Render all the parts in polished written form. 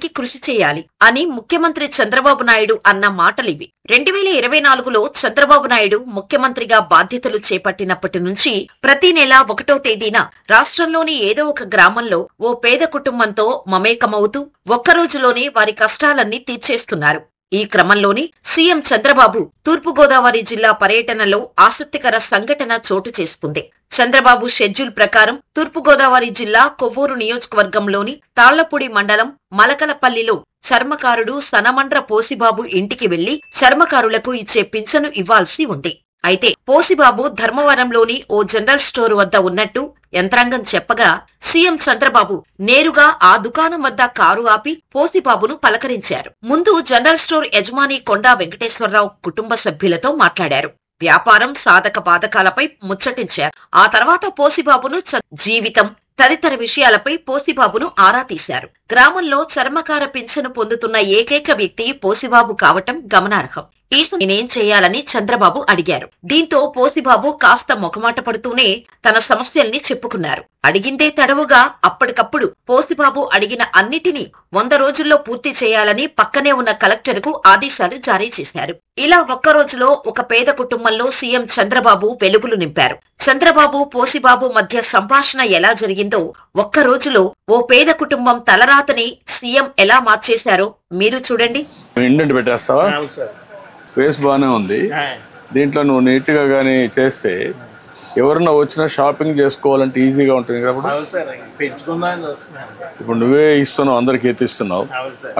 కృషి చేయాలి అని ముఖ్యమంత్రి చంద్రబాబు నాయుడు అన్న మాటలివి. 2024లో చంద్రబాబు నాయుడు ముఖ్యమంత్రిగా బాధ్యతలు చేపట్టినప్పటి నుంచి ప్రతి నెల 1వ తేదీన రాష్ట్రంలోని ఏదో ఒక గ్రామంలో ఓ పేద కుటుంబంతో మమేకమవుతూ ఒక్కరోజులోనే వారి కష్టాలన్నీ తీర్చేస్తున్నారు. ఈ క్రమంలోనే సీఎం చంద్రబాబు తూర్పుగోదావరి జిల్లా పర్యటనలో ఆసక్తికర సంఘటన చోటు చేసుకుంది. చంద్రబాబు షెడ్యూల్ ప్రకారం తూర్పుగోదావరి జిల్లా కొవ్వూరు నియోజకవర్గంలోని తాళ్లపూడి మండలం మలకలపల్లిలో చర్మకారుడు సనమండ్ర పోసిబాబు ఇంటికి వెళ్లి చర్మకారులకు ఇచ్చే పింఛను ఇవ్వాల్సి ఉంది. అయితే పోసిబాబు ధర్మవరంలోని ఓ జనరల్ స్టోర్ వద్ద ఉన్నట్టు యంత్రాంగం చెప్పగా సీఎం చంద్రబాబు నేరుగా ఆ దుకాణం వద్ద కారు ఆపి పోసిబాబును పలకరించారు. ముందు జనరల్ స్టోర్ యజమాని కొండా వెంకటేశ్వరరావు కుటుంబ సభ్యులతో మాట్లాడారు. వ్యాపారం సాధక బాధకాలపై ముచ్చటించారు. ఆ తర్వాత పోసిబాబును జీవితం తదితర విషయాలపై పోసిబాబును ఆరా తీశారు. గ్రామంలో చర్మకార పింఛను పొందుతున్న ఏకైక వ్యక్తి పోసిబాబు కావటం గమనార్హం. ఈ నేనేం చేయాలని చంద్రబాబు అడిగారు. దీంతో పోసిబాబు కాస్త మొఖమాట పడుతూనే తన సమస్యల్ని చెప్పుకున్నారు. అడిగిందే తడవుగా అప్పటికప్పుడు పోసిబాబు అడిగిన అన్నిటినీ 100 రోజుల్లో పూర్తి చేయాలని పక్కనే ఉన్న కలెక్టర్కు ఆదేశాలు జారీ చేశారు. ఇలా ఒక్కరోజులో ఒక పేద కుటుంబంలో సీఎం చంద్రబాబు వెలుగులు నింపారు. చంద్రబాబు పోసిబాబు మధ్య సంభాషణ ఎలా జరిగిందో ఒక్కరోజులో ఓ పేద కుటుంబం తలరాతని సీఎం ఎలా మార్చేశారో మీరు చూడండి. ఫేస్ బాగానే ఉంది. దీంట్లో నువ్వు నీట్ గా కానీ చేస్తే ఎవరన్నా వచ్చినా షాపింగ్ చేసుకోవాలంటే ఈజీగా ఉంటుంది కాబట్టి ఇప్పుడు నువ్వే ఇస్తున్నావు, అందరికి ఎత్తిస్తున్నావు.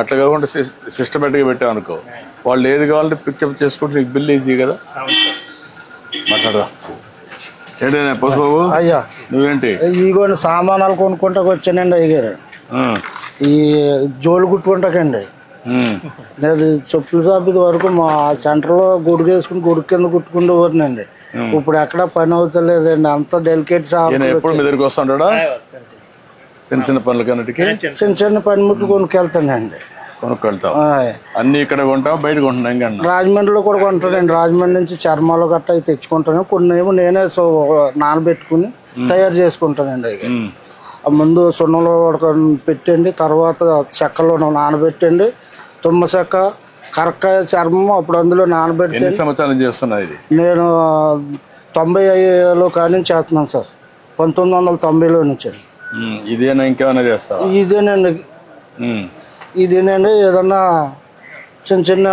అట్లా కాకుండా సిస్టమేటిక్ గా పెట్టావు అనుకో, వాళ్ళు ఏది కావాలంటే పిక్చప్ చేసుకుంటే నీకు బిల్ ఈజీ కదా. మాట్లాడదా ఏంటైనా పసుబాబు? అయ్యా నువ్వేంటి ఇగోండి సామానాలు కొనుక్కుంటా వచ్చానండి అయ్యారు. ఈ జోలు కుట్టుకుంటాకండి చెప్పుల షాప్ ఇది వరకు మా సెంటర్ లో గుడికి వేసుకుని గుడి కింద కుట్టుకుంటూనండి. ఇప్పుడు ఎక్కడ పని అవుతలేదండి, అంత డెలికేట్ షాప్. చిన్న చిన్న పనులకన్నిటికీ చిన్న చిన్న పనిముట్లు కొనుక్కెళ్తానండి. కొనుక్కెళ్తావు అన్ని ఇక్కడ కొంటావు, బయట కొంటున్నాం. రాజమండ్రిలో కూడా కొంటానండి. రాజమండ్రి నుంచి చర్మాలు గట్ట అవి తెచ్చుకుంటాను. కొన్ని ఏమో నేనే నానబెట్టుకుని తయారు చేసుకుంటానండి. అవి ముందు సున్నంలో పెట్టండి, తర్వాత చెక్కలో నానబెట్టండి. తుమ్మ చెక్క, కరక్కాయ చర్మం అప్పుడు అందులో నానబెట్టి. ఎన్ని సంవత్సరాలు చేస్తున్నా ఇది? నేను 95లో కానీ చేస్తున్నాను సార్. 1990లో నుంచి. ఇదేనా ఇంకేమైనా చేస్తా? ఇదేనండి. ఇదేనండి ఏదన్నా చిన్న చిన్న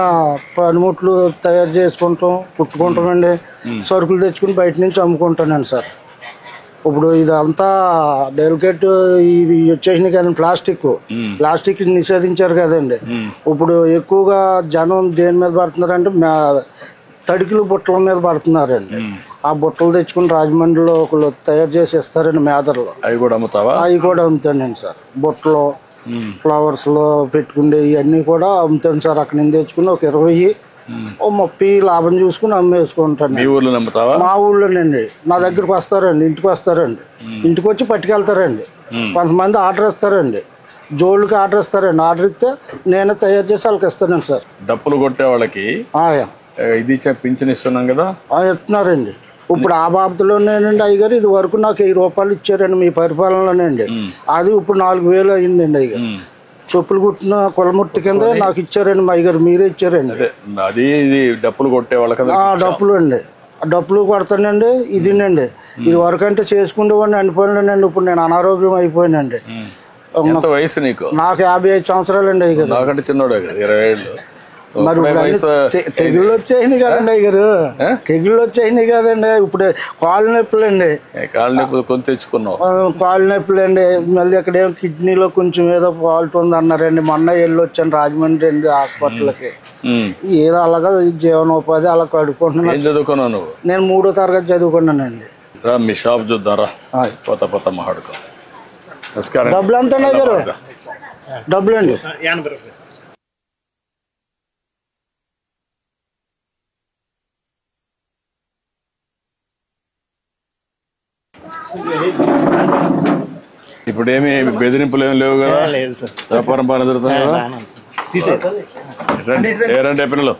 పనిముట్లు తయారు చేసుకుంటాం, కుట్టుకుంటామండి. సరుకులు తెచ్చుకుని బయట నుంచి అమ్ముకుంటానండి సార్. ఇప్పుడు ఇదంతా డెలికేట్ ఇవి వచ్చేసినాయి కదండి, ప్లాస్టిక్ నిషేధించారు కదండి. ఇప్పుడు ఎక్కువగా జనం దేని మీద పడుతున్నారంటే తడికిలు బుట్టల మీద పడుతున్నారండి. ఆ బుట్టలు తెచ్చుకుని రాజమండ్రిలో ఒకళ్ళు తయారు చేసి ఇస్తారండి మేదర్లో. అవి కూడా అమ్ముతావా? అవి కూడా అమ్ముతానండి సార్. బుట్టలు ఫ్లవర్స్ లో పెట్టుకుంటే ఇవన్నీ కూడా అమ్ముతాను సార్. అక్కడ నేను తెచ్చుకుని ఒక 20 ఓ 30 లాభం చూసుకుని అమ్మేసుకుంటాను. మా ఊళ్ళోనండి. నా దగ్గరకు వస్తారండి, ఇంటికి వస్తారండి. ఇంటికి వచ్చి పట్టుకెళ్తారండి. కొంతమంది ఆర్డర్ ఇస్తారండి, జోళ్ళకి ఆర్డర్ ఇస్తారండి. ఆర్డర్ ఇస్తే నేనే తయారు చేసి వాళ్ళకి ఇస్తానండి సార్. డప్పులు కొట్టే వాళ్ళకి ఇది పింఛన్ ఇస్తున్నాం కదా, ఇస్తున్నారండి. ఇప్పుడు ఆ బాబతులోనేనండి అయ్యగారు. ఇది వరకు నాకు 1000 రూపాయలు ఇచ్చారండి మీ పరిపాలనలోనండి. అది ఇప్పుడు 4000 అయిందండి అయ్యగారు. చెప్పులు కుట్టిన కులముట్టి కింద నాకు ఇచ్చారండి మా అయ్యగారు. మీరే ఇచ్చారండి. అది డప్పులు కొట్టే వాళ్ళకి డప్పులు అండి. డప్పులు కొడతానండి. ఇదినండి. ఇది వరకు అంటే చేసుకునేవాడిని అనిపోయినండి. ఇప్పుడు నేను అనారోగ్యం అయిపోయానండి. వయసు నీకు? నాకు 55 సంవత్సరాలండి అయ్యగారు. నాకంటే చిన్నోడే కదా, 20 ఏళ్ళు. మరి తెగుళ్ళు వచ్చాయి కదండి అయ్యగారు, తెగుళ్ళు వచ్చాయి కదండి. ఇప్పుడు కాళ్ళు నొప్పులు అండి. కాళ్ళు నొప్పులు కొని తెచ్చుకున్నావు? కాళ్ళు నొప్పులు అండి. మళ్ళీ అక్కడేమో కిడ్నీలో కొంచెం ఏదో ఫాల్ట్ ఉంది అన్నారండి. మొన్న వెళ్ళి వచ్చాను రాజమండ్రి అండి హాస్పిటల్కి. ఏదో అలాగా జీవనోపాధి అలా కడుక్కుంటున్నాను. ఏం చదువుకున్నావు నువ్వు? నేను 3వ తరగతి చదువుకున్నానండి. రా మీ షాప్ చూద్దారా, కొత్త మాట్లాడుకో. డబ్బులు ఎంత ఉన్నాయి గారు? డబ్బులు అండి ఇప్పుడు ఏమి బెదిరింపులు ఏమి లేవు కదా? వ్యాపారం బాగా జరుగుతుంది కదా? రండి పిల్లలు.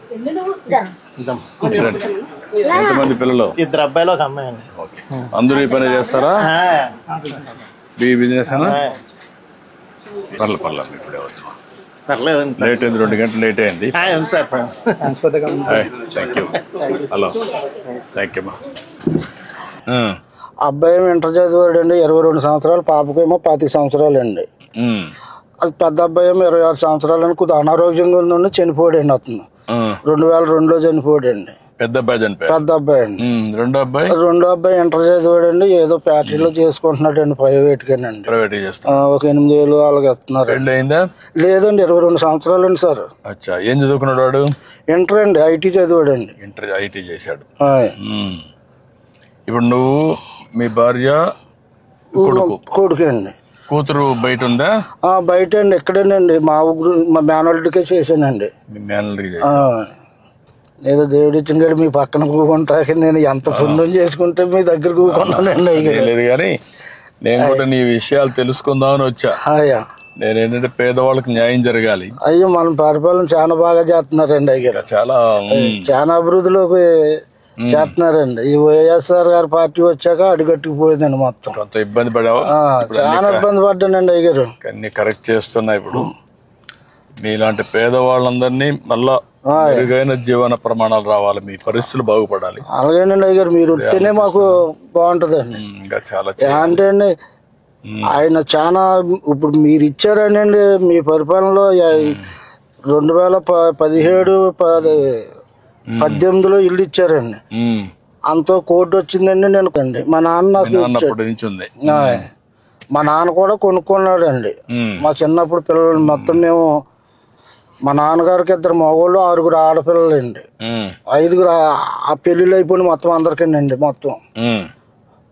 ఎంతమంది పిల్లలు? 2 అబ్బాయిలు, 1 అమ్మాయి అండి. అందరూ ఈ పని చేస్తారా? బిజినెస్ పర్లేదు ఇప్పుడే వచ్చు. పర్లేదండి. లేట్ అయింది, 2 గంటలు లేట్ అయింది. Sir thank you. Hello, thank you. అబ్బాయి ఏమో ఇంటర్ చదివాడండి, 22 సంవత్సరాలు. పాపకేమో 25 సంవత్సరాలు అండి. అది పెద్ద అబ్బాయి ఏమో 26 సంవత్సరాలని కొద్దిగా అనారోగ్యంగా ఉండి చనిపోయాడండి. అతను 2002లో చనిపోయాడండి. పెద్ద అబ్బాయి చనిపోయాడు. పెద్ద అబ్బాయి అండి. రెండో అబ్బాయి ఇంటర్ చదివాడండి. ఏదో ఫ్యాక్టరీలో చేసుకుంటున్నాడండి, ప్రైవేట్గానండి. ప్రైవేట్ చేస్తా. ఒక 8 ఏళ్ళు వాళ్ళకి ఇస్తున్నారు. పెళ్ళి అయిందా? లేదండి, 22 సంవత్సరాలు అండి సార్. అచ్చా, ఏం చదువుకున్నాడు వాడు? ఇంటర్ అండి, ఐటీ చదివాడండి. ఇంటర్ ఐటీ చేశాడు. ఇప్పుడు నువ్వు, మీ భార్య, కొడుకు అండి. కూతురు బయట ఉందా? బయట అండి, ఇక్కడేనండి. మా మేనల్డ్కే చేశానండి. మీ మేనల్డ్కి ఏదో దేవుడు ఇచ్చింది మీ పక్కన కూకుంటాక నేను ఎంత పుణ్యం చేసుకుంటే మీ దగ్గర కూకున్నానండి. లేదు కానీ నేను కూడా నీ విషయాలు తెలుసుకుందామని వచ్చా. నేనేంటంటే పేదవాళ్ళకి న్యాయం జరగాలి. అయ్యో, మన పరిపాలన చాలా బాగా చేస్తున్నారండి. అయ్యారు చాలా అభివృద్ధిలోకి చేస్తున్నారండి. ఈ వైఎస్ఆర్ గారి పార్టీ వచ్చాక అడుగట్టుకుపోయిందండి మొత్తం. కొంత ఇబ్బంది పడావా? చాలా ఇబ్బంది పడ్డానండి అయ్యారు. అన్ని కరెక్ట్ చేస్తున్నా. ఇప్పుడు మీలాంటి పేదవాళ్ళందరినీ మళ్ళా మెరుగైన జీవన ప్రమాణాలు రావాలి, మీ పరిస్థితులు బాగుపడాలి. అలాగేనండి అయ్యారు, మీరు వస్తేనే మాకు బాగుంటదండి. ఇంకా చాలా అంటే అండి ఆయన చాలా ఇప్పుడు మీరు ఇచ్చారనండి మీ పరిపాలనలో 2017, 18లో ఇల్లు ఇచ్చారండి. అంతో కోర్టు వచ్చిందండి. నేను మా నాన్న మా నాన్న కూడా కొనుక్కున్నాడు అండి. మా చిన్నప్పుడు పిల్లలు మొత్తం మేము, మా నాన్నగారికి 2 మగవాళ్ళు, 6 ఆడపిల్లలండి. 5 ఆ పెళ్లిళ్ళు అయిపోయి మొత్తం అందరికండి. మొత్తం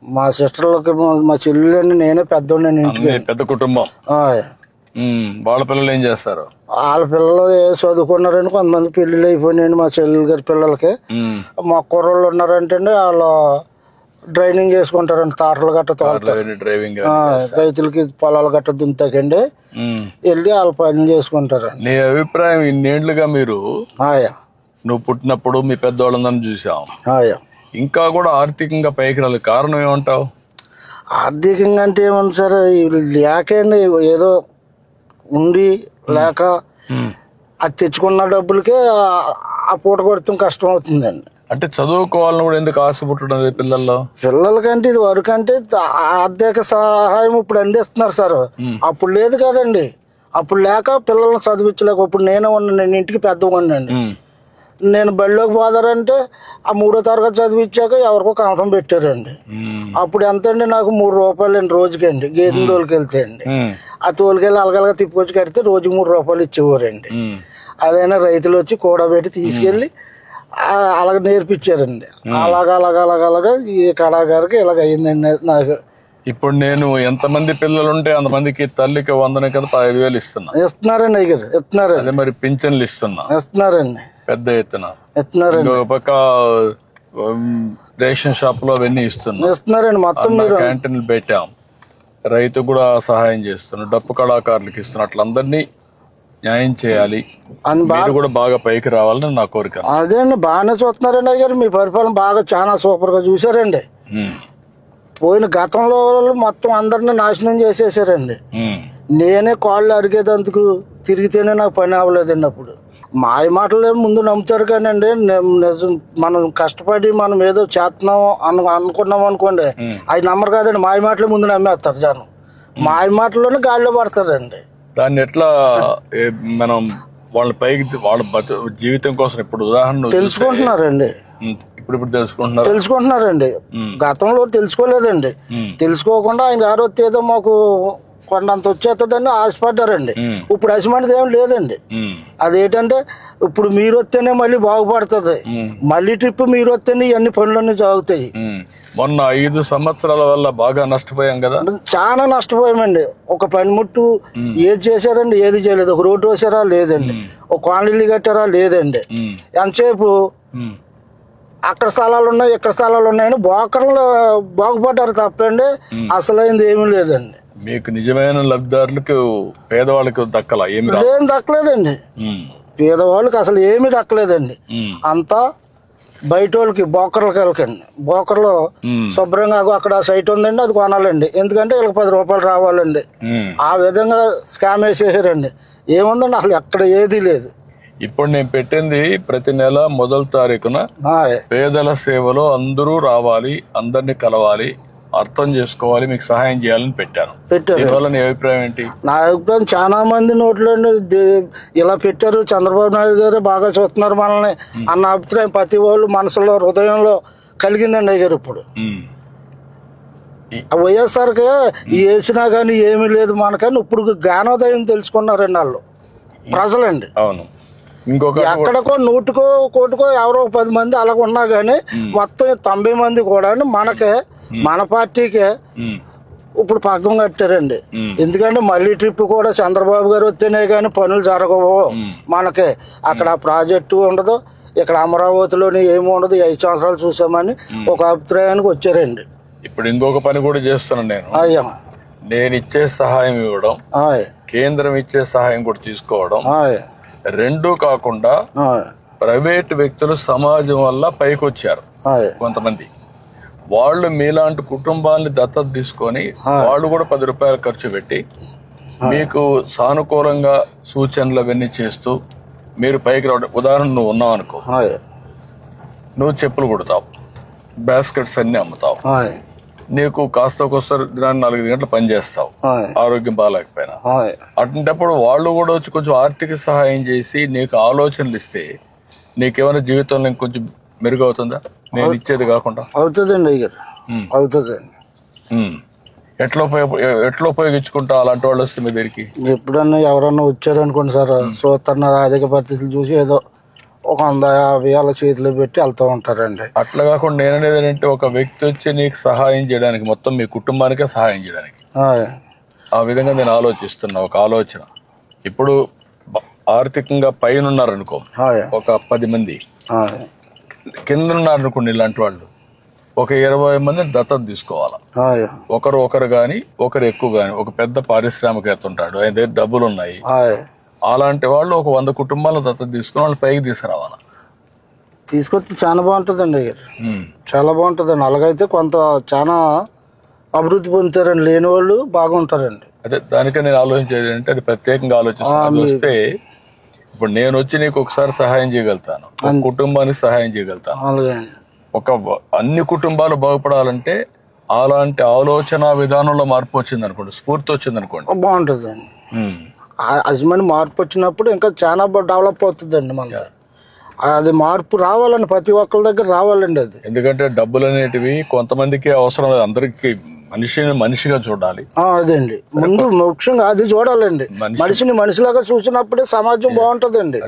మా సిస్టర్లకి, మా చెల్లెలండి, నేనే పెద్దోండి ఇంటికి. పెద్ద కుటుంబం. వాళ్ళ పిల్లలు ఏం చేస్తారు? వాళ్ళ పిల్లలు చదువుకున్నారండి. కొంతమంది పెళ్లిళ్ళు అయిపోయినాయండి మా చెల్లెలు గారి పిల్లలకి. మా కుర్రోళ్ళు ఉన్నారంటే వాళ్ళు డ్రైవింగ్ చేసుకుంటారండి. తాటలు గట్ట డ్రైవింగ్, రైతులకి పొలాలు గట్ట దుంతాకండి వెళ్ళి వాళ్ళ పని చేసుకుంటారండి. నీ అభిప్రాయం, ఇన్నేళ్లుగా మీరు నువ్వు పుట్టినప్పుడు మీ పెద్దవాళ్ళందరినీ చూసాం, ఇంకా కూడా ఆర్థికంగా పైకి రాలి, కారణం ఏమంటావు? ఆర్థికంగా అంటే ఏమన్నా సార్, లేకండి ఏదో ఉండి లేక అది తెచ్చుకున్న డబ్బులకే ఆ పూట కొడతాం కష్టం అవుతుందండి. అంటే చదువుకోవాలని కూడా ఎందుకు ఆశ పుట్టడం పిల్లలకంటే ఇది వరకు అంటే ఆర్థిక సహాయం ఇప్పుడు అందిస్తున్నారు సార్. అప్పుడు లేదు కదండి. అప్పుడు లేక పిల్లల్ని చదివించలేక, ఇప్పుడు నేనే ఉన్నాను, ఇంటికి పెద్దవాడినండి. నేను బడిలోకి పోదారంటే ఆ 3వ తరగతి చదివించాక ఎవరికో కంఠం పెట్టారండి. అప్పుడు ఎంత అండి, నాకు 3 రూపాయలండి రోజుకండి. గేదెని తోలుకెళ్తే అండి, ఆ తోలుకెళ్ళి అలగలగా తిప్పుకొచ్చి కడితే రోజుకి 3 రూపాయలు ఇచ్చేవారండి. అదైనా రైతులు వచ్చి కూడబెట్టి తీసుకెళ్ళి అలాగ నేర్పించారండి. అలాగా ఈ కళాకారికి ఇలాగ అయ్యిందండి నాకు. ఇప్పుడు నేను ఎంతమంది పిల్లలు ఉంటే అంతమందికి తల్లికి వందన కింద 5,000 ఇస్తున్నారండి. ఇస్తున్నారండి. మరి పింఛన్లు ఇస్తున్నారండి, పెద్ద ఎత్తున ఇస్తున్నారండి. పక్క రేషన్ షాప్ లో అవన్నీ ఇస్తున్నారండి. మొత్తం క్యాంటీన్లు పెట్టాం, రైతు కూడా సహాయం చేస్తున్నాం, డప్పు కళాకారులకు ఇస్తున్నాం. అట్లా అందరినీ న్యాయం చేయాలి, మీరు కూడా బాగా పైకి రావాలని నా కోరిక. అదే అండి, బాగానే చూస్తున్నారండి అయ్యారు. మీ పరిపాలన బాగా చాలా సూపర్ గా చూసారండి. పోయిన గతంలో మొత్తం అందరిని నాశనం చేసేసారండి. నేనే కాళ్ళు అరిగేదందుకు తిరిగితేనే నాకు పని అవ్వలేదండి. అప్పుడు మాయ మాటలే ముందు నమ్ముతారు కానండి, నిజం మనం కష్టపడి మనం ఏదో చేస్తున్నాం అనుకున్నాం అనుకోండి, అది నమ్మరు కాదండి. మాయ మాటలే ముందు నమ్మేస్తారు జనం. మాయ మాటల్లోనే గాలిలో పడతారండి. దాన్ని ఎట్లా మనం వాళ్ళ పైకి, వాళ్ళ జీవితం కోసం ఇప్పుడు ఉదాహరణ తెలుసుకుంటున్నారండి. ఇప్పుడు తెలుసుకుంటున్నారండి. గతంలో తెలుసుకోలేదండి. తెలుసుకోకుండా ఆయన గారు ఏదో మాకు కొండంత వచ్చేస్తుందని ఆశపడ్డారండి. ఇప్పుడు అసమంటిది ఏం లేదండి. అదేంటంటే ఇప్పుడు మీరు వస్తేనే మళ్ళీ బాగుపడుతుంది, మళ్ళీ ట్రిప్ మీరు వస్తేనే ఇవన్నీ పనులన్నీ సాగుతాయి. మొన్న 5 సంవత్సరాల వల్ల బాగా నష్టపోయాం కదా. చాలా నష్టపోయామండి. ఒక పనిముట్టు ఏది చేశారండి, ఏది చేయలేదు. ఒక రోడ్డు వేసారా లేదండి, ఒక కాలనీలు కట్టారా లేదండి. ఎంతసేపు అక్కడ స్థలాలు ఉన్నాయి, ఇక్కడ స్థలాలు ఉన్నాయని బోకర్లు బాగుపడ్డారు తప్పండి, అసలైంది ఏమీ లేదండి. మీకు నిజమైన లబ్ధిదారులకు పేదవాళ్ళకి దక్కలా? ఏం దక్కలేదండి. పేదవాళ్ళకి అసలు ఏమీ దక్కలేదండి. అంతా బయట వాళ్ళకి బోకర్లకి వెళ్ళకండి. బోకర్లో శుభ్రంగా అక్కడ సైట్ ఉందండి, అది కొనాలండి. ఎందుకంటే వీళ్ళకి 10 రూపాయలు రావాలండి. ఆ విధంగా స్కామ్ వేసేసారండి. ఏముందండి అసలు ఎక్కడ ఏది లేదు. ఇప్పుడు నేను పెట్టింది ప్రతి నెల మొదటి తారీఖున పేదల సేవలో అందరూ రావాలి, అందరినీ కలవాలి, అర్థం చేసుకోవాలి, మీకు సహాయం చేయాలని పెట్టాను. దీనివల్ల నీ అభిప్రాయం ఏంటి? నా అభిప్రాయం చాలా మంది నోట్లో ఇలా పెట్టారు, చంద్రబాబు నాయుడు గారు బాగా చూస్తున్నారు మనల్ని అన్న అభిప్రాయం ప్రతి వాళ్ళు మనసులో హృదయంలో కలిగిందండి అయ్యారు. ఇప్పుడు వైఎస్ఆర్కి వేసినా కానీ ఏమీ లేదు మనకని ఇప్పుడు జ్ఞానోదయం తెలుసుకున్నారండి వాళ్ళు ప్రజలండి. అవును, ఇంకొక ఎక్కడికో 100కో 1 ఎవరో 10 మంది అలాగ ఉన్నా గానీ మొత్తం 90 మంది కూడా మనకే మన పార్టీకే ఇప్పుడు పగ్గం కట్టారండి. ఎందుకంటే మళ్ళీ ట్రిప్ కూడా చంద్రబాబు గారు వస్తేనే కానీ పనులు జరగవు మనకి. అక్కడ ప్రాజెక్టు ఉండదు, ఇక్కడ అమరావతిలోని ఏమి ఉండదు. 5 సంవత్సరాలు చూసామని ఒక అభిప్రాయానికి వచ్చారండి. ఇప్పుడు ఇంకొక పని కూడా చేస్తున్నాను నేను. అయ్యా, నేను ఇచ్చే సహాయం ఇవ్వడం, కేంద్రం ఇచ్చే సహాయం కూడా తీసుకోవడం, రెండూ కాకుండా ప్రైవేట్ వ్యక్తులు సమాజం వల్ల పైకి వచ్చారు కొంతమంది. వాళ్ళు మీలాంటి కుటుంబాన్ని దత్తత తీసుకొని వాళ్ళు కూడా 10 రూపాయలు ఖర్చు పెట్టి మీకు సానుకూలంగా సూచనలు అవన్నీ చేస్తూ మీరు పైకి రావడం. ఉదాహరణ నువ్వు ఉన్నావు అనుకో, నువ్వు చెప్పులు కుడతావు, బాస్కెట్స్ అన్ని అమ్ముతావు, నీకు కాస్త ఒకసారి దినాన్ని 4 గంటలు పని చేస్తావు, ఆరోగ్యం బాగాలేకపోయినా. అటువంటిప్పుడు వాళ్ళు కూడా వచ్చి కొంచెం ఆర్థిక సహాయం చేసి నీకు ఆలోచనలు ఇస్తే నీకేమైనా జీవితంలో ఇంకొంచెం మెరుగవుతుందా? నేను ఇచ్చేది కాకుండా అవుతుందండి అవుతుందండి. ఎట్లా ఉపయోగించుకుంటా అలాంటి వాళ్ళు వస్తే మీ దగ్గరికి? ఎప్పుడన్నా ఎవరన్నా వచ్చారనుకోండి సార్, చూస్తున్న ఆర్థిక పరిస్థితులు చూసి ఏదో ఒక 150 వాళ్ళ చేతిలో పెట్టి వెళ్తూ ఉంటారండి. అట్లా కాకుండా నేననేది ఏంటంటే, ఒక వ్యక్తి వచ్చి నీకు సహాయం చేయడానికి, మొత్తం మీ కుటుంబానికే సహాయం చేయడానికి ఆ విధంగా నేను ఆలోచిస్తున్నా. ఒక ఆలోచన, ఇప్పుడు ఆర్థికంగా పైన ఉన్నారనుకో ఒక 10 మంది, కింద ఉన్నారనుకోండి ఇలాంటి వాళ్ళు ఒక 20 మందిని దత్తత తీసుకోవాలా. ఒకరు కానీ ఒకరు ఎక్కువ కానీ. ఒక పెద్ద పారిశ్రామికవేత్త ఉంటాడు, ఆయన దగ్గర డబ్బులు ఉన్నాయి, అలాంటి వాళ్ళు ఒక 100 కుటుంబాలను దత్తత తీసుకుని వాళ్ళు పైకి తీసుకురావాలా. తీసుకొస్తే చాలా బాగుంటుందండి, చాలా బాగుంటుందండి. అలాగైతే కొంత చాలా అభివృద్ధి పొందుతారండి, లేని వాళ్ళు బాగుంటారండి. అదే దానికే నేను ఆలోచించేది అంటే, అది ప్రత్యేకంగా ఆలోచిస్తాను. వస్తే ఇప్పుడు నేను వచ్చి నీకు ఒకసారి సహాయం చేయగలుగుతాను, కుటుంబానికి సహాయం చేయగలుగుతాను. అన్ని కుటుంబాలు బాగుపడాలంటే అలాంటి ఆలోచన విధానంలో మార్పు వచ్చింది అనుకోండి, స్ఫూర్తి వచ్చింది అనుకోండి, బాగుంటుందండి. అజ్మని మార్పు వచ్చినప్పుడు ఇంకా చాలా డెవలప్ అవుతుందండి మన. అది మార్పు రావాలండి, ప్రతి ఒక్కరి దగ్గర రావాలండి అది. ఎందుకంటే డబ్బులు అనేటివి కొంతమందికి అవసరం లేదు, అందరికి మనిషిగా చూడాలి. అదండి ముందు ముఖ్యంగా అది చూడాలండి. మనిషిని మనిషిలాగా చూసినప్పుడే సమాజం బాగుంటుందండి.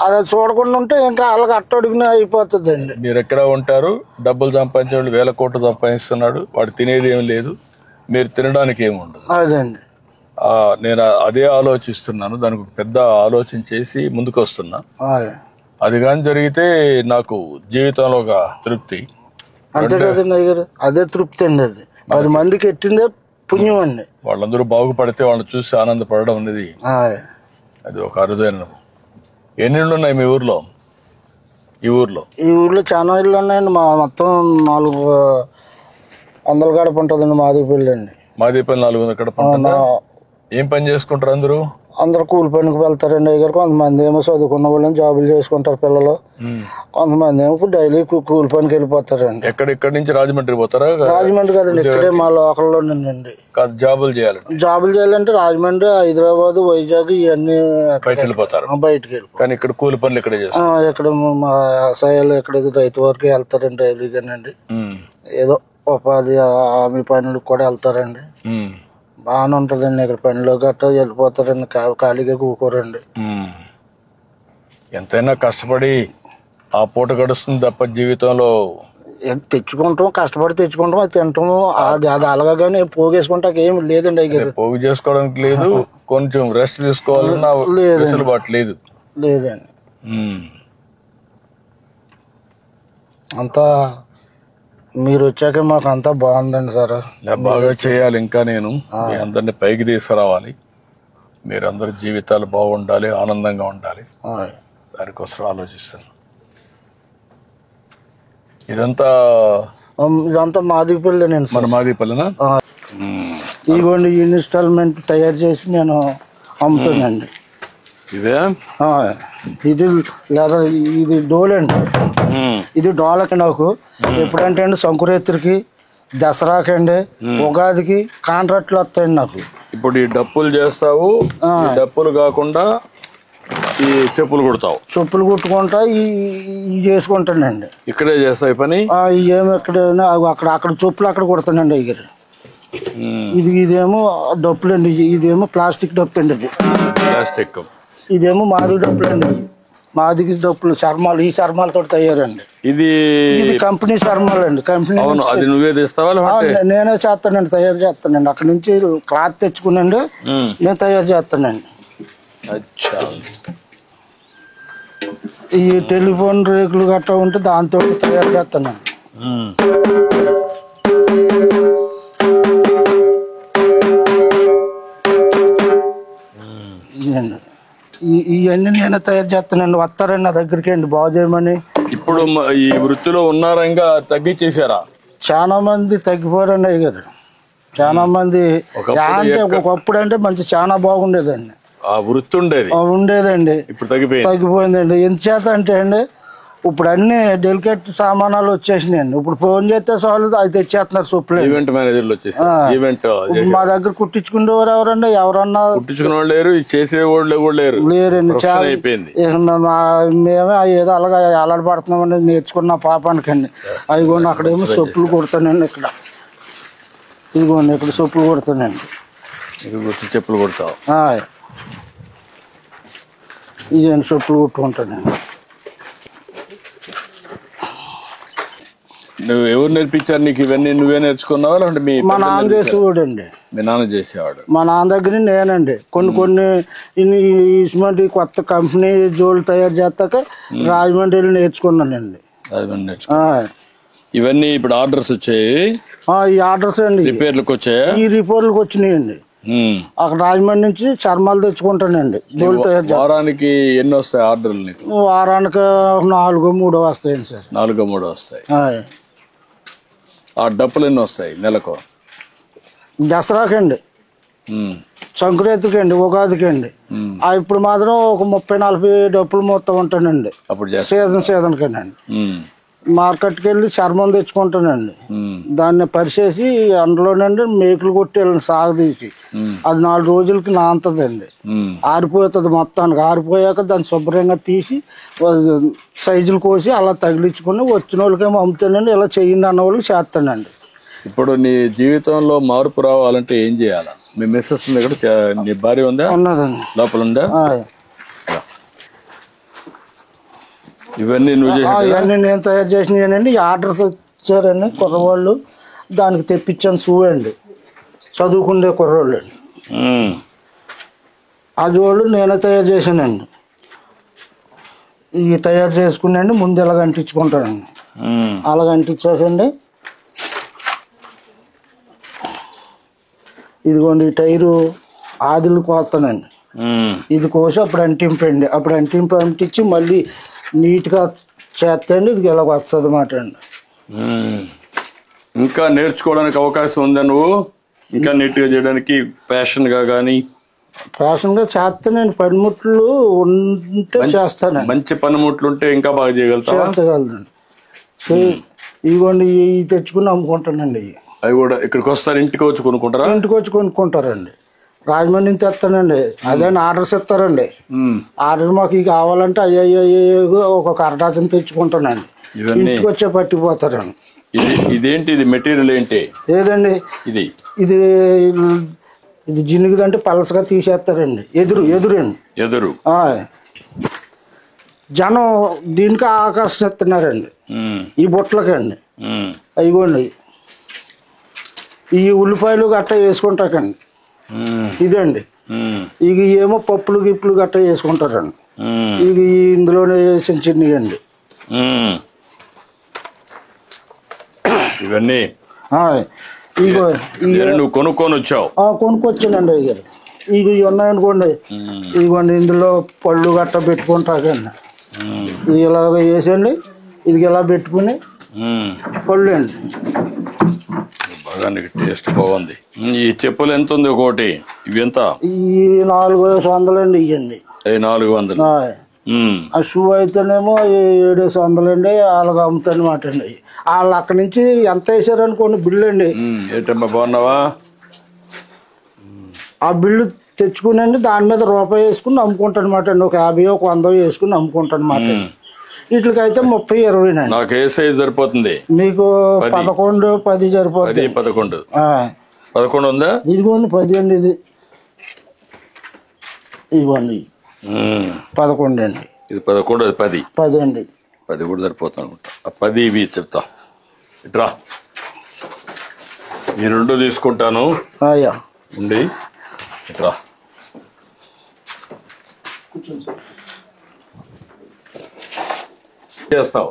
అది చూడకుండా ఉంటే ఇంకా అలాగ అట్టడుగునే అయిపోతుందండి. మీరు ఎక్కడ ఉంటారు, డబ్బులు సంపాదించే వాళ్ళు 1000 కోట్లు సంపాదిస్తున్నాడు, వాడు తినేది ఏం లేదు, మీరు తినడానికి ఏమి ఉండదు. అదండి నేను అదే ఆలోచిస్తున్నాను, దానికి పెద్ద ఆలోచన చేసి ముందుకు వస్తున్నా. అది కానీ జరిగితే నాకు జీవితంలో ఒక తృప్తి. అంతే కదండి అయ్యారు, అదే తృప్తి అండి. అది 10 మందికి ఎట్టిందే పుణ్యం అండి. వాళ్ళందరూ బాగుపడితే వాళ్ళని చూసి ఆనందపడడం అనేది అది ఒక అరుదైన. ఎన్ని ఇళ్ళు ఉన్నాయి మీ ఊర్లో? ఈ ఊర్లో చాలా ఇళ్ళు ఉన్నాయండి. మొత్తం 400 గడప ఉంటుందండి. మాదిపల్లి అండి. మాదిపల్లి 400 గడప ఉంటుందా? ఏం పని చేసుకుంటారు అందరూ? అందరూ కూలి పనికి వెళ్తారండి అయ్యారు. కొంతమంది ఏమో చదువుకున్న వాళ్ళని జాబులు చేసుకుంటారు పిల్లలు, కొంతమంది ఏమో ఇప్పుడు డైలీ కూలి పనికి వెళ్ళిపోతారండి. ఎక్కడి నుంచి రాజమండ్రి పోతారా? రాజమండ్రి కదండి, ఇక్కడే మా లోకల్లోనండి. జాబులు చేయాలంటే రాజమండ్రి, హైదరాబాద్, వైజాగ్ ఇవన్నీ బయటకు వెళ్ళిపోతారు. కానీ ఇక్కడ కూలి పనులు ఇక్కడ ఇక్కడ మా వ్యవసాయాలు ఇక్కడ రైతు వరకు వెళ్తారండి డైలీగానండి. ఏదో ఉపాధి హామీ పనులకు కూడా వెళ్తారండి. బాగానే ఉంటుందండి ఇక్కడ. పనిలో గట్టా వెళ్ళిపోతారండి, ఖాళీగా కూకోరండి. ఎంతైనా కష్టపడి ఆ పూట గడుస్తుంది తప్ప జీవితంలో తెచ్చుకుంటాం, కష్టపడి తెచ్చుకుంటాం, అది తింటాము. అది అలాగా కానీ పోగేసుకుంటా ఏమి లేదండి అయ్యారు. పోగు చేసుకోవడానికి లేదు, కొంచెం రెస్ట్ తీసుకోవాలన్నా లేదండి. అంతా మీరు వచ్చాక మాకు అంతా బాగుందండి సార్. బాగా చేయాలి, ఇంకా నేను మీ అందరినీ పైకి తీసుకురావాలి. మీరందరి జీవితాలు బాగుండాలి, ఆనందంగా ఉండాలి, దానికోసం ఆలోచిస్తాను. ఇదంతా మాదిపల్లినండి. మన మాదిపల్లినా? ఇదిగోండి ఇన్స్టాల్మెంట్ తయారు చేసి నేను అమ్ముతానండి. ఇదే ఇది లేదా ఇది డోల్ అండి. ఇది డోలకి నాకు ఎప్పుడంటే అండి సంకురాత్రికి, దసరాకి అండి, ఉగాదికి కాంట్రాక్ట్లు వస్తాయండి నాకు. ఇప్పుడు ఈ డప్పులు చేస్తావు, డప్పులు కాకుండా ఈ చెప్పులు కుడతావు? చెప్పులు కుట్టుకుంటా ఈ చేసుకుంటానండి. ఇక్కడే చేస్తావు ఈ పని? ఏమి ఎక్కడైనా అక్కడ చెప్పులు అక్కడ కుడతానండి అయ్యారు. ఇదేమో డప్పులు అండి, ఇదేమో ప్లాస్టిక్ డప్పు అండి. ఇది ప్లాస్టిక్. ఇదేమో మాది డప్పులు అండి. మాదికి డప్పులు చర్మాలు, ఈ చర్మాలతో తయారండి. ఇది కంపెనీ చర్మాలు అండి. కంపెనీ. అది నువ్వే తెస్తావా? నేనే చేస్తానండి, తయారు చేస్తానండి. అక్కడ నుంచి క్లాత్ తెచ్చుకునండి నేను తయారు చేస్తానండి. ఈ టెలిఫోన్ రేకులు గట్రా ఉంటే దాంతో తయారు చేస్తానండి. ఇవన్నీ నేనే తయారు చేస్తానండి. వస్తారండి నా దగ్గరికి అండి బాగు చేయమని. ఇప్పుడు ఈ వృత్తిలో ఉన్నారంగా తగ్గించేశారా? చాలా మంది తగ్గిపోయారండి అయ్యారు. చాలా మంది అంటే ఒకప్పుడు అంటే మంచి చాలా బాగుండేదండి. ఆ వృత్తి ఉండేదండి. ఇప్పుడు తగ్గిపోయిందండి. ఎందుచేత అంటే అండి ఇప్పుడు అన్ని డెలికేట్ సామానాలు వచ్చేసినాయండి. ఇప్పుడు ఫోన్ చేస్తే చాలు అది తెచ్చేస్తున్నారు. సూపర్ ఈవెంట్ మేనేజర్లు వచ్చేసి మా దగ్గర కుట్టించుకునేవారు ఎవరండి? ఎవరన్నా కుట్టించుకునే వాళ్ళు లేరు, చేసేవాళ్ళు కూడా లేరండి. చాలా అయిపోయింది. మేమే ఏదో అలాగా అలవాటుపడుతున్నామని నేర్చుకున్న పాపానికండి. అదిగోండి అక్కడేమో చెప్పులు కుడతానండి. ఇక్కడ ఇదిగోండి ఇక్కడ చెప్పులు కుడతానండి. చెప్పులు కుడతావు? ఇదేంటి చెప్పులు కుట్టుకుంటానండి. నువ్వు ఎవరు నేర్పించారు నీకు ఇవన్నీ? నువ్వే నేర్చుకున్నావా లేదంటే మా నాన్న చేసేవాడు అండి. మీ నాన్న చేసేవాడు? మా నాన్న దగ్గర నేనండి కొన్ని ఇటువంటి కొత్త కంపెనీ జోళ్ళు తయారు చేస్తాక రాజమండ్రి నేర్చుకున్నానండి. ఇవన్నీ ఇప్పుడు ఆర్డర్స్ వచ్చాయి? ఈ ఆర్డర్స్ అండి రిపేర్లకు వచ్చాయి. ఈ రిపేర్లకు వచ్చినాయండి. అక్కడ రాజమండ్రి నుంచి చర్మాలు తెచ్చుకుంటానండి. జోళ్ళు తయారు. వారానికి ఎన్ని వస్తాయి ఆర్డర్లు నీకు? వారానికి 4-3 వస్తాయండి సార్. 4-3 వస్తాయి. ఆ డప్పులు ఎన్ని వస్తాయి నెలకు? దసరాకండి, సంక్రాంతికి అండి, ఉగాదికి అండి. ఇప్పుడు మాత్రం ఒక 30-40 డప్పులు మొత్తం ఉంటానండి. అప్పుడు సీజన్ కండి. మార్కెట్కి వెళ్ళి చర్మం తెచ్చుకుంటానండి. దాన్ని పరిచేసి అందులోనండి మేకులు కొట్టి సాగదీసి అది 4 రోజులకి నాంతదండి. ఆరిపోతుంది. మొత్తానికి ఆరిపోయాక దాన్ని శుభ్రంగా తీసి సైజులు కోసి అలా తగిలించుకుని వచ్చిన వాళ్ళకేమో అమ్ముతానండి. ఇలా చెయ్యండి అన్న వాళ్ళకి చేస్తానండి. ఇప్పుడు నీ జీవితంలో మార్పు రావాలంటే ఏం చేయాలా? మీ మిస్సెస్ ఉంది ఇక్కడ, నీ భార్య ఉందా? ఉన్నదండి. లోపల ఉందా? ఇవన్నీ ఇవన్నీ నేను తయారు చేసినానండి. ఆర్డర్స్ వచ్చారండి కుర్రవాళ్ళు, దానికి తెప్పించాను. షూ అండి, చదువుకునే కుర్రవాళ్ళు అండి. అది వాళ్ళు నేనే తయారు చేశానండి. ఇవి తయారు చేసుకున్నాండి. ముందు ఇలాగ అంటించుకుంటానండి. అలాగ అంటించాకండి ఇదిగోండి ఈ టైరు ఆదిలు కోస్తానండి. ఇది కోసి అప్పుడు అంటింపండి. అప్పుడు అంటించి మళ్ళీ నీట్గా చేస్తండి. ఇది ఇలా వస్తుంది అన్నమాట అండి. ఇంకా నేర్చుకోవడానికి అవకాశం ఉందా? నువ్వు ఇంకా నీట్గా చేయడానికి ఫ్యాషన్గా కానీ? ఫ్యాషన్గా చేస్తానండి. పనిముట్లు ఉంటే చేస్తాను. మంచి పనిముట్లు ఉంటే ఇంకా బాగా చేయగలుగుతానండి. ఇదిగోండి ఇవి తెచ్చుకుని అమ్ముకుంటానండి. అవి కూడా ఇక్కడికి వస్తారు? ఇంటికి వచ్చి కొనుక్కుంటారా? ఇంటికి వచ్చి కొనుక్కుంటారండి. రాజమండ్రి నుంచి తెస్తానండి. అదే ఆర్డర్స్ ఇస్తారండి. ఆర్డర్ మాకు ఇవి కావాలంటే అయ్యో ఒక్కొక్క అరడాచన తెచ్చుకుంటానండి. ఇంటికి వచ్చే పట్టిపోతారండి. ఇదేంటి? ఇది మెటీరియల్ ఏంటి? ఏదండి ఇది? ఇది జినుగుదంటే పలసగా తీసేస్తారండి. ఎదురు జనం దీనికి ఆకర్షిస్తున్నారండి. ఈ బుట్టలకండి. అయిపోండి ఈ ఉల్లిపాయలు గట్ట వేసుకుంటాకండి. ఇదండి ఇక ఏమో పప్పులు గిప్పులు గట్ట వేసుకుంటారండి. ఇక ఇందులోనే వేసిన చిన్నయండి ఇవన్నీ. నువ్వు కొనుక్కొని వచ్చావు? కొనుక్కొచ్చానండి. ఇక ఇవి ఉన్నాయనుకోండి, ఇదిగోండి ఇందులో పళ్ళు గట్ట పెట్టుకుంటాకండి. ఇది ఇలాగ వేసండి. ఇది ఇలా పెట్టుకుని పళ్ళు అండి. బాగా టేస్ట్ బాగుంది. ఈ చెప్పులు ఎంత ఉంది ఒకటి? ఇవి ఎంత? ఈ 400 అండి. ఇవ్వండి అవి 400. ఆ షూ అయితేనేమో 700 అండి. వాళ్ళకి అమ్ముతానమాట అండి. వాళ్ళు అక్కడి నుంచి ఎంత వేసారనుకోండి బిల్లు అండి. ఏంటమ్మా బాగున్నావా? ఆ బిల్లు తెచ్చుకునండి దాని మీద రూపాయి వేసుకుని అమ్ముకుంటానమాట అండి. ఒక 50 ఒక 100 వేసుకుని అమ్ముకుంటానమాట. వీటికైతే 30, 20 అండి. నాకు ఏ సైజ్ సరిపోతుంది? మీకు 11, 10 సరిపోతుంది. 11 11 ఉందా? ఇదిగోండి 10 అండి. ఇదిగోండి 11 అండి. ఇది 11, అది 10. 10 అండి. 10 కూడా సరిపోతుంది అనుకుంటా. 10 ఇవి చెప్తా. ఇట్రా, ఈ 2 తీసుకుంటాను. అయ్యా ఉండి ఇట్రా. చేస్తావు?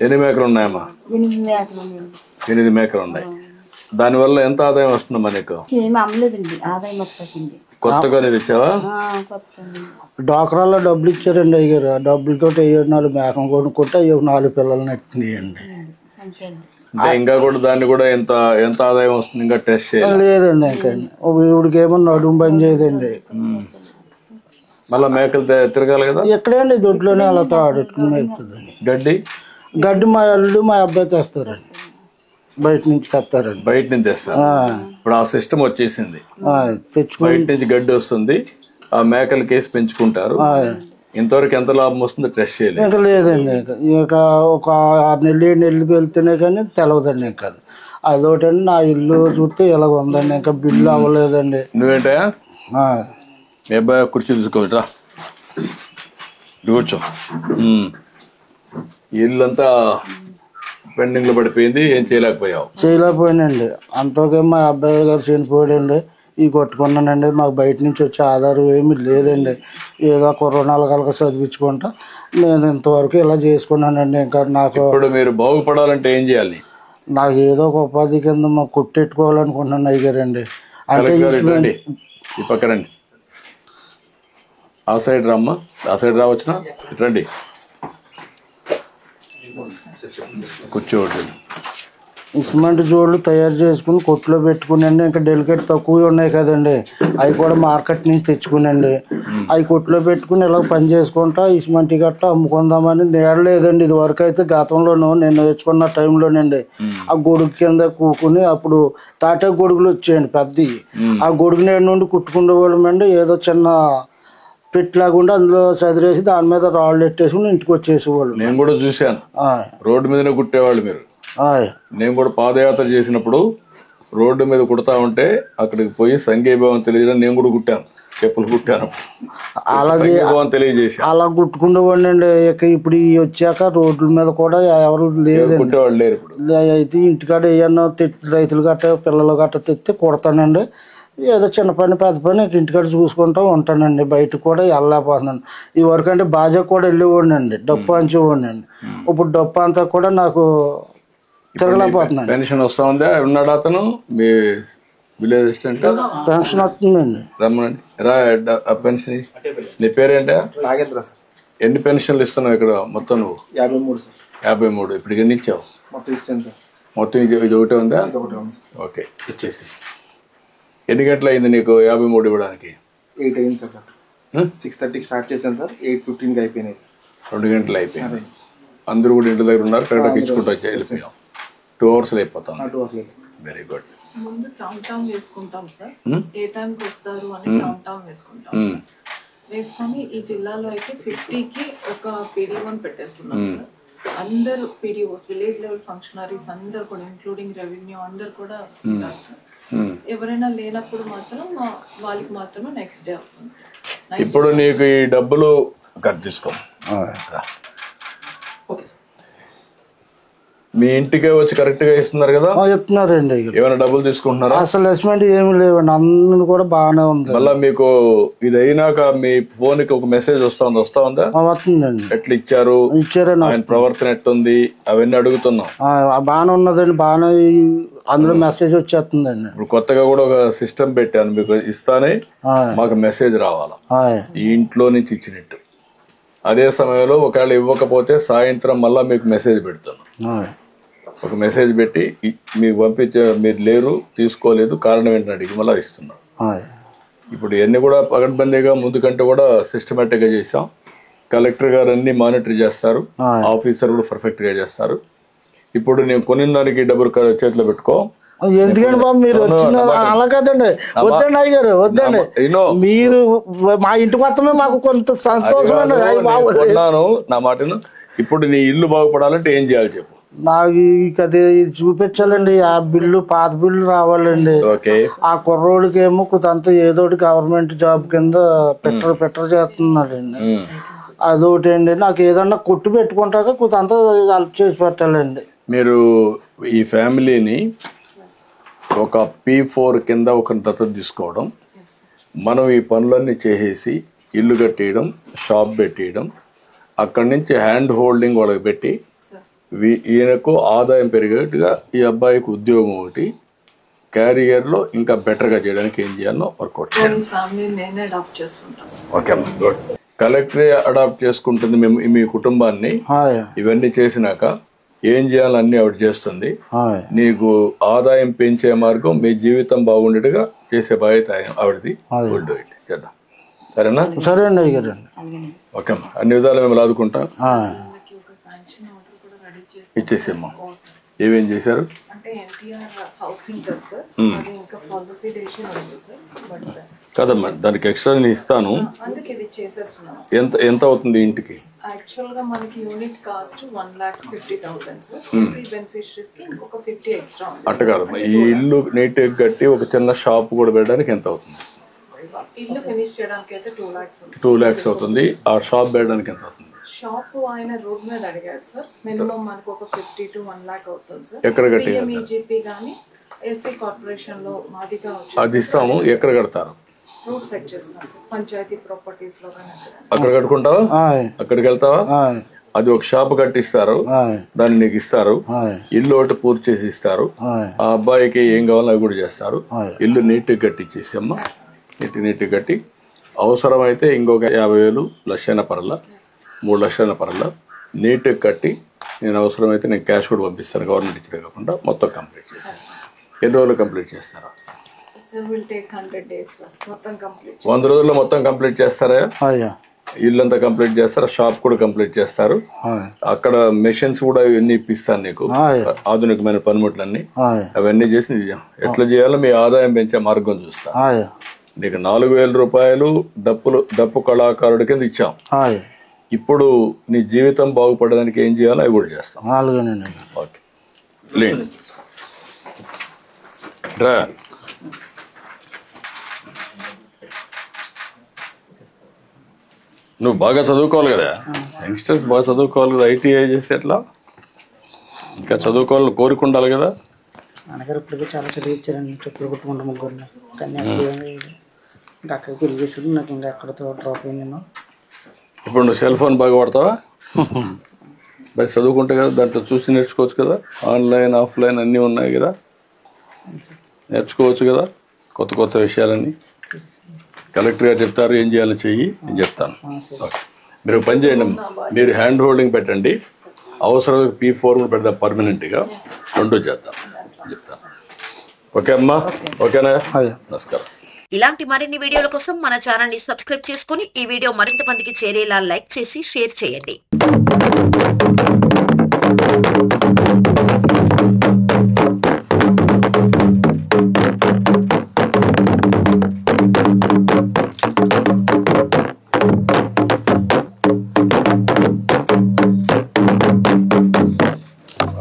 ఎన్ని మేకలు ఉన్నాయమ్మా? 8 మేకలు ఉన్నాయి. దానివల్ల ఎంత ఆదాయం వస్తుందమ్మా నీకు? కొత్తగా నేను ఇచ్చావా? డాక్రాల్లో డబ్బులు ఇచ్చారండి అయ్యారు. ఆ డబ్బులతో 4 మేకం కొనుక్కుంటే 4 పిల్లల్ని ఎత్తున్నాయండి. అంటే ఇంకా కూడా దాన్ని కూడా ఎంత ఎంత ఆదాయం వస్తుంది? ఇంకా టెస్ట్ చేయాలి? లేదండి. ఇంకా ఇవిడికి ఏమో నడుము పని చేయదండి. మళ్ళీ మేకలు తిరగాలి కదా? ఎక్కడండి దొడ్లోనే అలా ఆడుకుని మేపుతుందండి. గడ్డి మా అల్లుడు మా అబ్బాయి తెస్తారండి. బయట నుంచి తెస్తారండి. బయట నుంచి తెస్తారు. ఇప్పుడు ఆ సిస్టమ్ వచ్చేసింది. తెచ్చుకుని బయట నుంచి గడ్డి వస్తుంది, ఆ మేకలు కేసి పెంచుకుంటారు. ఇంతవరకు ఎంత లాభం వస్తుందో టెస్ట్ చేయలేదు. ఇంకా లేదండి. ఇక ఒక 6 నెలలు 7 నెలలు వెళ్తేనే కానీ తెలవదండి. ఇంకా అదొకటండి. నా ఇల్లు చూస్తే ఇలాగ ఉందండి. ఇంకా బిల్లు అవ్వలేదండి. నువ్వేంటా మీ అబ్బాయి కుర్చీ తీసుకోవటరా, కూర్చో. ఇల్లు అంతా పెండింగ్ లో పడిపోయింది. ఏం చేయలేకపోయానండి. అంతకే మా అబ్బాయి గారు చనిపోయాడండి. ఇవి కొట్టుకున్నానండి. మాకు బయట నుంచి వచ్చే ఆధారం ఏమీ లేదండి. ఏదో కొరోనాలు కలక చదివించుకుంటా నేను ఇంతవరకు ఇలా చేసుకున్నానండి. ఇంకా నాకు ఇప్పుడు మీరు బాగుపడాలంటే ఏం చేయాలి? నాకు ఏదో ఒక ఉపాధి కింద మాకు కొట్టెట్టుకోవాలనుకుంటున్నాను అయ్యారండి. అంటే ఈ పక్క రండి, ఆ సైడ్ రమ్మా. ఆ సైడ్ రావచ్చునా? రండి, కూర్చోండి. సిమెంట్ జోళ్ళు తయారు చేసుకుని కొట్లో పెట్టుకునండి. ఇంకా డెలికేట్ తక్కువ ఉన్నాయి కదండి, అవి కూడా మార్కెట్ నుంచి తెచ్చుకునండి. అవి కొట్లో పెట్టుకుని ఇలా పని చేసుకుంటా ఈ సిమెంట్ గట్ట అమ్ముకుందామని నేడలేదండి. ఇది వరకు అయితే గతంలోనూ నేను నేర్చుకున్న టైంలోనండి ఆ గొడుగు కింద కూకుని అప్పుడు తాటే గొడుగులు వచ్చాయండి పెద్దవి. ఆ గొడుగు నేడు నుండి కుట్టుకునే వాళ్ళమండి. ఏదో చిన్న పెట్టిలాగుండి అందులో చదిరేసి దాని మీద రాళ్ళు ఎట్టేసుకుని ఇంటికి వచ్చేసేవాళ్ళు. నేను కూడా చూశాను, రోడ్డు మీదనే కుట్టేవాళ్ళు మీరు. నేను కూడా పాదయాత్ర చేసినప్పుడు రోడ్డు మీద కుడతా ఉంటే అక్కడికి పోయి సంఘీభావం తెలియజేయడం నేను కూడా కుట్టాను, చెప్పులు కుట్టాను. అలాగే తెలియజేసి అలా కుట్టుకునేవాడిని అండి. ఇక ఇప్పుడు వచ్చాక రోడ్ల మీద కూడా ఎవరు లేదండి, కుట్టేవాళ్ళు లేరు. ఇప్పుడు అయితే ఇంటికాడ ఏమన్నా రైతులు గట్ట పిల్లలు గట్ట తెస్తే కుడతానండి. ఏదో చిన్న పని పెద్ద పని ఇంటికాడ చూసుకుంటూ ఉంటానండి. బయట కూడా వెళ్ళలేకపోతున్నాను. ఈ వరకు అంటే బాజా కూడా వెళ్ళేవాడిని అండి, డప్పు అంచేవాడిని. ఇప్పుడు డప్పు అంతా కూడా నాకు తిరగలేకపోతున్నాను. పెన్షన్ వస్తా ఉందా? ఉన్నాడు అతను మీ విలేజ్ అసిస్టెంట్? పెన్షన్ వస్తుందండి. రమ్మనండి, రా. పెన్షన్ నీ పేరేంటా? నాగేంద్ర సార్. ఎన్ని పెన్షన్లు ఇస్తున్నావు ఇక్కడ మొత్తం నువ్వు? 53 సార్. 53. ఇప్పుడు ఎన్ని ఇచ్చావు? మొత్తం ఇస్తాను సార్. మొత్తం ఇది ఒకటే ఉందా? ఓకే, ఇచ్చేసి. ఎన్ని గంటలు అయింది నీకు 53 ఇవ్వడానికి? 8 అయింది సార్. 6:30కి స్టార్ట్ చేశాను సార్, 8:15కి అయిపోయినాయి సార్. 2 గంటలు అయిపోయింది. అందరూ కూడా ఇంటి దగ్గర ఉన్నారు, కరెక్ట్గా ఇచ్చుకుంటూ వచ్చి వెళ్ళిపోయాం. 2 hours అయిపోతాం. Very good. ముందు టౌన్ టౌన్ వేసుకుంటాం సార్. ఏ టైంకి వస్తారు అని టౌన్ టౌన్ వేసుకుంటాం. వేసుకొని ఈ జిల్లాలో అయితే 50కి ఒక PD1 పెట్టేసుకున్నాం సార్. అందరు PDOs, విలేజ్ లెవెల్ ఫంక్షనరీస్ అందరు కూడా ఇంక్లూడింగ్ రెవెన్యూ అందరు కూడా ఉంటారు సార్. ఎవరైనా లేనప్పుడు మాత్రం వాళ్ళకి మాత్రమే నెక్స్ట్ డే అవుతుంది సార్. ఇప్పుడు నీకు ఈ డబ్బులు కట్ తీసుకో. మీ ఇంటికే వచ్చి కరెక్ట్ గా ఇస్తున్నారు కదా? చెప్తున్నారండి. ఏమైనా డబ్బులు తీసుకుంటున్నారా? అసలు అసెస్మెంట్ ఏమి లేవండి, అందరూ కూడా బాగానే ఉంది. మళ్ళా మీకు ఇది అయినాక మీ ఫోన్ కి ఒక మెసేజ్ వస్తా ఉందా? వస్తుందండి. ఎట్లా ఇచ్చారు, ఆయన ప్రవర్తన ఎట్టుంది అవన్నీ అడుగుతున్నాం. బాగానే ఉన్నదండి, బాగానే అందులో మెసేజ్ వచ్చేస్తుందండి. ఇప్పుడు కొత్తగా కూడా ఒక సిస్టమ్ పెట్టాను, మీకు ఇస్తానే మాకు మెసేజ్ రావాలా ఈ ఇంట్లో నుంచి ఇచ్చినట్టు. అదే సమయంలో ఒకవేళ ఇవ్వకపోతే సాయంత్రం మళ్ళా మీకు మెసేజ్ పెడుతున్నాం. ఒక మెసేజ్ పెట్టి మీకు పంపించే మీరు లేరు, తీసుకోలేదు, కారణం ఏంటని అడిగి మళ్ళీ ఇస్తున్నాం. ఇప్పుడు ఇవన్నీ కూడా పగడ్బందీగా ముందు కంటే కూడా సిస్టమేటిక్గా చేసాం. కలెక్టర్ గారు అన్ని మానిటర్ చేస్తారు, ఆఫీసర్ కూడా పర్ఫెక్ట్ గా చేస్తారు. ఇప్పుడు నేను కొనిన దానికి డబ్బులు చేతిలో పెట్టుకో. ఎందుకండి బాబు మీరు వచ్చిన అలా కదండి, వద్దండి అయ్యారు వద్దండి. మీరు మా ఇంటికి వస్తమే మాకు కొంత సంతోషం. కొన్నాను నా మాటను. ఇప్పుడు నీ ఇల్లు బాగుపడాలంటే ఏం చేయాలి చెప్పు. నాకు అది చూపించాలండి. ఆ బిల్లు పాత బిల్లు రావాలండి. ఆ కుర్రోడికి ఏమో కొంత ఏదో గవర్నమెంట్ జాబ్ కింద పెట్టర్ చేస్తున్నాడండి. అదొకటి అండి. నాకు ఏదన్నా కొట్టు పెట్టుకుంటాక కొంత హెల్ప్ చేసి పెట్టాలండి. మీరు ఈ ఫ్యామిలీని ఒక P4 కింద ఒక దత్తత తీసుకోవడం, మనం ఈ పనులన్నీ చేసేసి ఇల్లు కట్టేయడం, షాప్ పెట్టేయడం, అక్కడి నుంచి హ్యాండ్ హోల్డింగ్ వాళ్ళకి పెట్టి ఈయనకు ఆదాయం పెరిగేట్టుగా ఈ అబ్బాయికి ఉద్యోగం ఒకటి క్యారియర్లో ఇంకా బెటర్గా చేయడానికి ఏం చేయాలో వర్కౌట్ చేయాలి. Okay good. కలెక్టరే అడాప్ట్ చేసుకుంటుంది మీ కుటుంబాన్ని. ఇవన్నీ చేసినాక ఏం చేయాలన్నీ ఆవిడ చేస్తుంది. నీకు ఆదాయం పెంచే మార్గం, మీ జీవితం బాగుండేట్టుగా చేసే బాధ్యత ఆవిడది. గుడ్ ఇట్ చేద్దాం. సరేనా? సరే అండి. ఓకే అమ్మా, అన్ని విధాలు మేము లాదుకుంటాం. ఇచ్చేసేమ్మా. ఏమేం చేశారు? కదమ్మా, దానికి ఎక్స్ట్రా నేను ఇస్తాను. ఎంత అవుతుంది ఇంటికి? యాక్చువల్ గా మనకి యూనిట్ కాస్ట్ 1,50,000 బెనిఫిషరీస్ కి ఇంకొక 50 ఎక్స్ట్రా ఉంది. అట్ట కాదమ్మా, ఈ ఇల్లు నీట్ కట్టి ఒక చిన్న షాప్ కూడా పెట్టడానికి ఎంత అవుతుంది? ఇల్లు ఫినిష్ చేయడానికి అయితే 2 lakhs అవుతుంది. ఆ షాప్ పెట్టడానికి ఎంత అవుతుంది? షాప్ ఆయన రోడ్ మీద అడిగారు సార్. మినిమం మనకు ఒక 50 to 1 lakh అవుతుంది సార్. ఎక్కడ కట్టి? PMEGP గానీ ఎస్సీ కార్పొరేషన్ లో మాదిగా అది ఇస్తాము. ఎక్కడ కడతారు? రూట్ సెట్ చేస్తాం సార్. పంచాయతీ ప్రాపర్టీస్ లో అక్కడ కట్టుకుంటావా? అక్కడికి వెళ్తావా? అది ఒక షాప్ కట్టిస్తారు, దాన్ని నీకు ఇస్తారు. ఇల్లు ఒకటి పూర్తి చేసి ఇస్తారు. ఆ అబ్బాయికి ఏం కావాలో అవి కూడా చేస్తారు. ఇల్లు నీట్ గా కట్టించేసి అమ్మా, నీట్ కట్టి అవసరమైతే ఇంకొక 50,000 లక్షైన పరల 3 లక్షల పరల నీట్ కట్టి నేను అవసరమైతే నేను క్యాష్ కూడా పంపిస్తాను. గవర్నమెంట్ ఇచ్చిన కాకుండా మొత్తం కంప్లీట్ చేస్తాను. ఎన్ని రోజులు కంప్లీట్ చేస్తారా? 100 రోజుల్లో మొత్తం కంప్లీట్ చేస్తారా? ఇల్లంతా కంప్లీట్ చేస్తారా? షాప్ కూడా కంప్లీట్ చేస్తారు. అక్కడ మెషిన్స్ కూడా ఇవన్నీ ఇప్పిస్తాను నీకు, ఆధునికమైన పనిముట్లన్నీ. అవన్నీ చేసి ఎట్లా చేయాలో మీ ఆదాయం పెంచే మార్గం చూస్తా. నీకు 4,000 రూపాయలు డప్పు కళాకారుడి కింద ఇచ్చాం. ఇప్పుడు నీ జీవితం బాగుపడడానికి ఏం చేయాలో అవి కూడా చేస్తాం. ఓకే లేండి రా. నువ్వు బాగా చదువుకోవాలి కదా, యంగ్స్టర్స్ బాగా చదువుకోవాలి కదా. ITI చేస్తే ఎట్లా? ఇంకా చదువుకోవాలని కోరుకుండాలి కదా. నాన్నగారు ఇప్పటికీ చాలా చదివి ఇచ్చారండి. చెప్పులు కొట్టుకుంటా ముగ్గురిని. కానీ అక్కడ పెళ్లి చేసాడు. నాకు ఇంకా ఎక్కడతో డ్రాప్ అయ్యి నేను. ఇప్పుడు నువ్వు సెల్ ఫోన్ బాగా వాడతావా? మరి చదువుకుంటే కదా దాంట్లో చూసి నేర్చుకోవచ్చు కదా. ఆన్లైన్ ఆఫ్లైన్ అన్నీ ఉన్నాయి కదా, నేర్చుకోవచ్చు కదా కొత్త విషయాలన్నీ. కలెక్టర్ గారు చెప్తారు ఏం చేయాలో చెయ్యి, నేను చెప్తాను. ఓకే, మీరు పని చేయండి. మీరు హ్యాండ్ హోల్డింగ్ పెట్టండి. అవసరం P4 పెడదాం పర్మనెంట్గా. 2 చేద్దాం చెప్తాను. ఓకే అమ్మా, ఓకేనా? నమస్కారం. ఇలాంటి మరిన్ని వీడియోల కోసం మన ఛానల్ ని సబ్స్క్రైబ్ చేసుకుని ఈ వీడియో మరింత మందికి చేరేలా లైక్ చేసి షేర్ చేయండి.